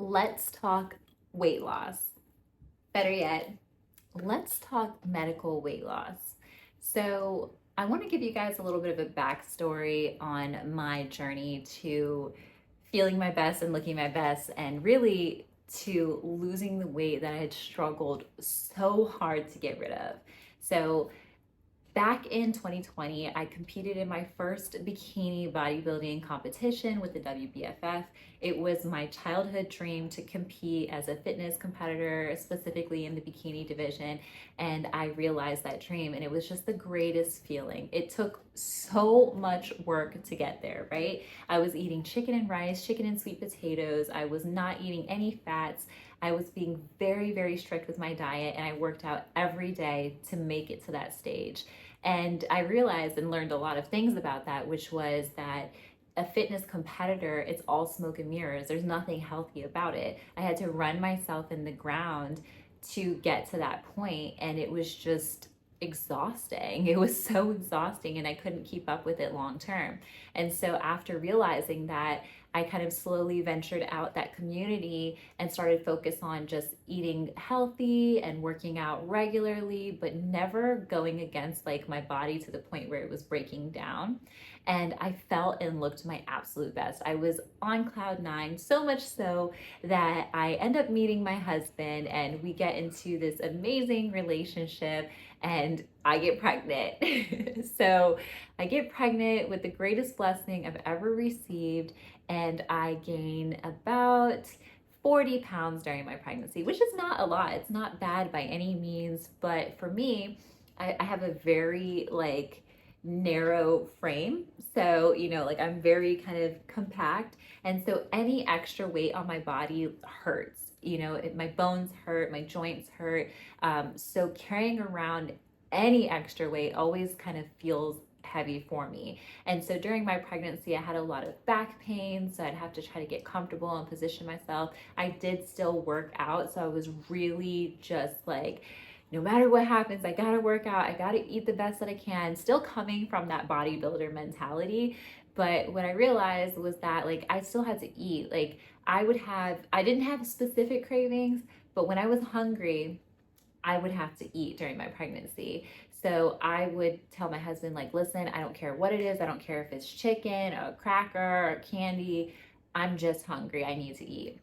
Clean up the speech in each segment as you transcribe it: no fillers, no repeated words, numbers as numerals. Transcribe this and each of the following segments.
Let's talk weight loss. Better yet, let's talk medical weight loss. So, I want to give you guys a little bit of a backstory on my journey to feeling my best and looking my best, and really to losing the weight that I had struggled so hard to get rid of. So, back in 2020, I competed in my first bikini bodybuilding competition with the WBFF. It was my childhood dream to compete as a fitness competitor, specifically in the bikini division. And I realized that dream, and it was just the greatest feeling. It took so much work to get there, right? I was eating chicken and rice, chicken and sweet potatoes. I was not eating any fats. I was being very, very strict with my diet, and I worked out every day to make it to that stage. And I realized and learned a lot of things about that, which was that a fitness competitor, it's all smoke and mirrors. There's nothing healthy about it. I had to run myself in the ground to get to that point, and it was just exhausting. It was so exhausting, and I couldn't keep up with it long term. And so, after realizing that, I kind of slowly ventured out that community and started focus on just eating healthy and working out regularly, but never going against like my body to the point where it was breaking down. And I felt and looked my absolute best. I was on cloud nine, so much so that I end up meeting my husband, and we get into this amazing relationship, and I get pregnant. So I get pregnant with the greatest blessing I've ever received, and I gain about 40 pounds during my pregnancy, which is not a lot. It's not bad by any means, but for me, I have a very like narrow frame. So, like I'm very kind of compact. And so any extra weight on my body hurts. My bones hurt, my joints hurt. So carrying around any extra weight always kind of feels heavy for me. And so during my pregnancy, I had a lot of back pain. So I'd have to try to get comfortable and position myself. I did still work out. So I was really just like, no matter what happens, I gotta work out. I gotta eat the best that I can. Still coming from that bodybuilder mentality. But what I realized was that like I still had to eat. Like I didn't have specific cravings, but when I was hungry, I would have to eat during my pregnancy. So I would tell my husband, like, listen, I don't care what it is. I don't care if it's chicken, a cracker, or candy. I'm just hungry. I need to eat.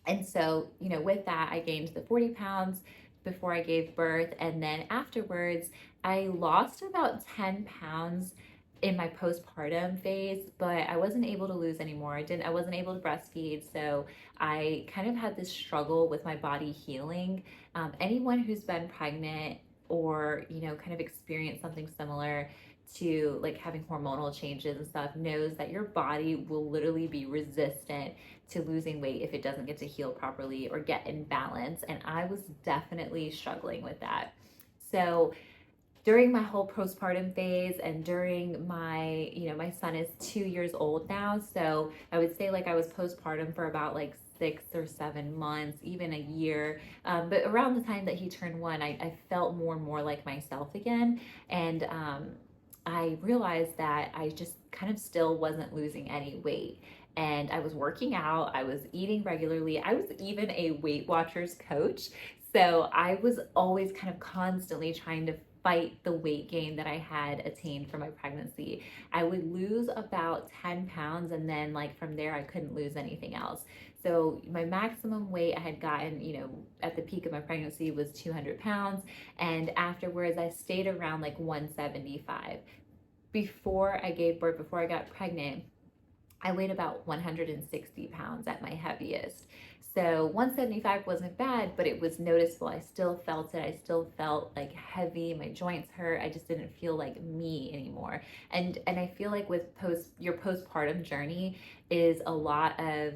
And so, with that, I gained the 40 pounds before I gave birth. And then afterwards, I lost about 10 pounds in my postpartum phase, but I wasn't able to lose anymore. I wasn't able to breastfeed. So I kind of had this struggle with my body healing. Anyone who's been pregnant or, kind of experienced something similar to like having hormonal changes and stuff knows that your body will literally be resistant to losing weight if it doesn't get to heal properly or get in balance. And I was definitely struggling with that. So during my whole postpartum phase and during my son is 2 years old now. So I would say like I was postpartum for about like 6 or 7 months, even a year. But around the time that he turned one, I felt more and more like myself again. And I realized that I just kind of still wasn't losing any weight. And I was working out, I was eating regularly. I was even a Weight Watchers coach. So I was always kind of constantly trying to fight the weight gain that I had attained from my pregnancy. I would lose about 10 pounds, and then like from there I couldn't lose anything else. So my maximum weight I had gotten, at the peak of my pregnancy was 200 pounds, and afterwards I stayed around like 175. Before I gave birth, before I got pregnant, I weighed about 160 pounds at my heaviest. So 175 wasn't bad, but it was noticeable. I still felt it. I still felt like heavy. My joints hurt. I just didn't feel like me anymore. And I feel like with your postpartum journey is a lot of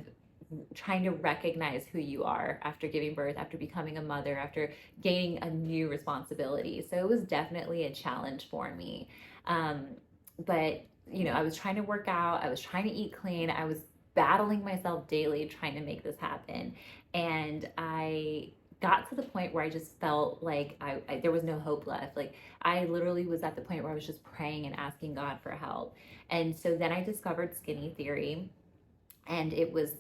trying to recognize who you are after giving birth, after becoming a mother, after gaining a new responsibility. So it was definitely a challenge for me. But I was trying to work out, I was trying to eat clean, I was battling myself daily trying to make this happen. And I got to the point where I just felt like there was no hope left. Like I literally was at the point where I was just praying and asking God for help. And so then I discovered Skinny Theory, and it was,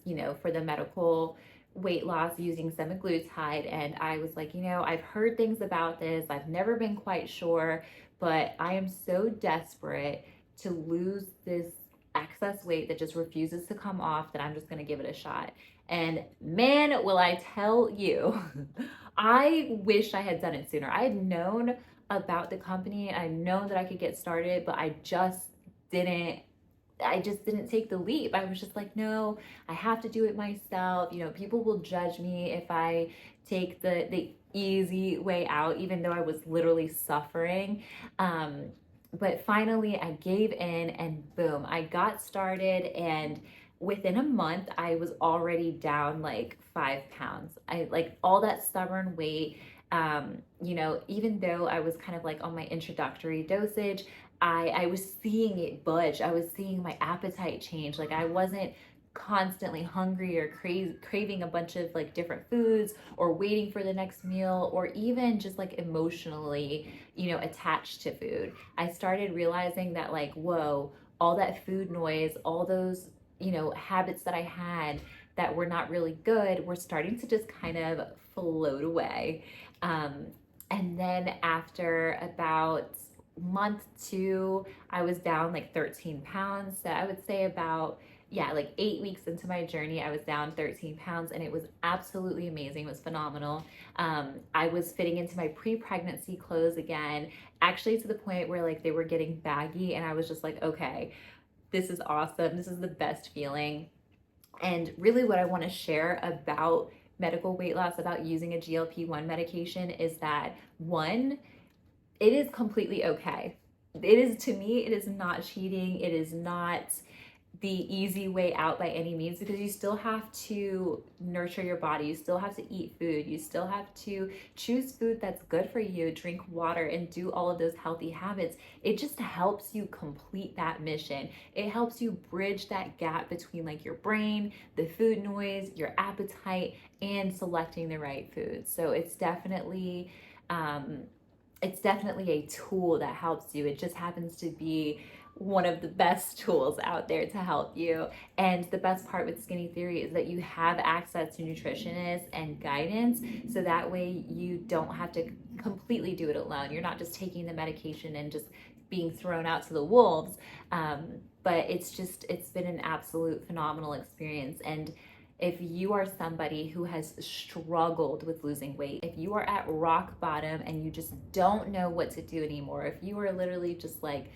for the medical weight loss using semaglutide, and I was like, I've heard things about this. I've never been quite sure, but I am so desperate to lose this excess weight that just refuses to come off that I'm just going to give it a shot. And man, will I tell you, I wish I had done it sooner. I had known about the company, I'd known that I could get started, but didn't I just didn't take the leap. I was just like, no, I have to do it myself. People will judge me if I take the easy way out, even though I was literally suffering. Um, but finally, I gave in, and boom, I got started. And within a month, I was already down like 5 pounds. I like all that stubborn weight. Even though I was kind of like on my introductory dosage, I was seeing it budge. I was seeing my appetite change. Like I wasn't constantly hungry or craving a bunch of like different foods or waiting for the next meal or even just like emotionally, attached to food. I started realizing that like, whoa, all that food noise, all those, habits that I had that were not really good were starting to just kind of float away. Um, and then after about month two, I was down like 13 pounds. So I would say about, yeah, like 8 weeks into my journey, I was down 13 pounds and it was absolutely amazing. It was phenomenal. I was fitting into my pre-pregnancy clothes again, actually to the point where like they were getting baggy and I was just like, okay, this is awesome. This is the best feeling. And really what I want to share about medical weight loss, about using a GLP-1 medication is that one, it is completely okay. It is, to me, it is not cheating. It is not the easy way out by any means because you still have to nurture your body. You still have to eat food. You still have to choose food that's good for you, drink water, and do all of those healthy habits. It just helps you complete that mission. It helps you bridge that gap between like your brain, the food noise, your appetite, and selecting the right food. So it's definitely a tool that helps you. It just happens to be one of the best tools out there to help you. And the best part with Skinny Theory is that you have access to nutritionists and guidance. So that way you don't have to completely do it alone. You're not just taking the medication and just being thrown out to the wolves. But it's been an absolute phenomenal experience. And if you are somebody who has struggled with losing weight, if you are at rock bottom and you just don't know what to do anymore, if you are literally just like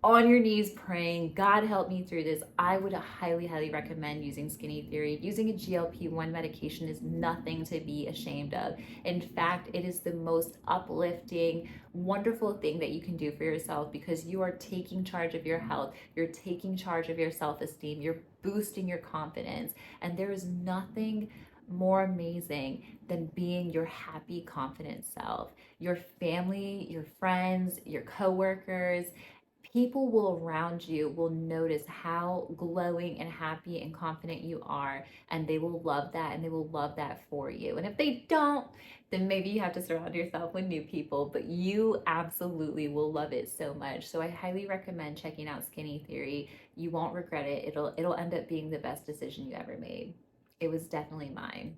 on your knees praying, God help me through this, I would highly, highly recommend using Skinny Theory. Using a GLP-1 medication is nothing to be ashamed of. In fact, it is the most uplifting, wonderful thing that you can do for yourself because you are taking charge of your health, you're taking charge of your self-esteem, you're boosting your confidence, and there is nothing more amazing than being your happy, confident self. Your family, your friends, your coworkers, people will around you will notice how glowing and happy and confident you are, and they will love that and they will love that for you. And if they don't, then maybe you have to surround yourself with new people, but you absolutely will love it so much. So I highly recommend checking out Skinny Theory. You won't regret it. It'll end up being the best decision you ever made. It was definitely mine.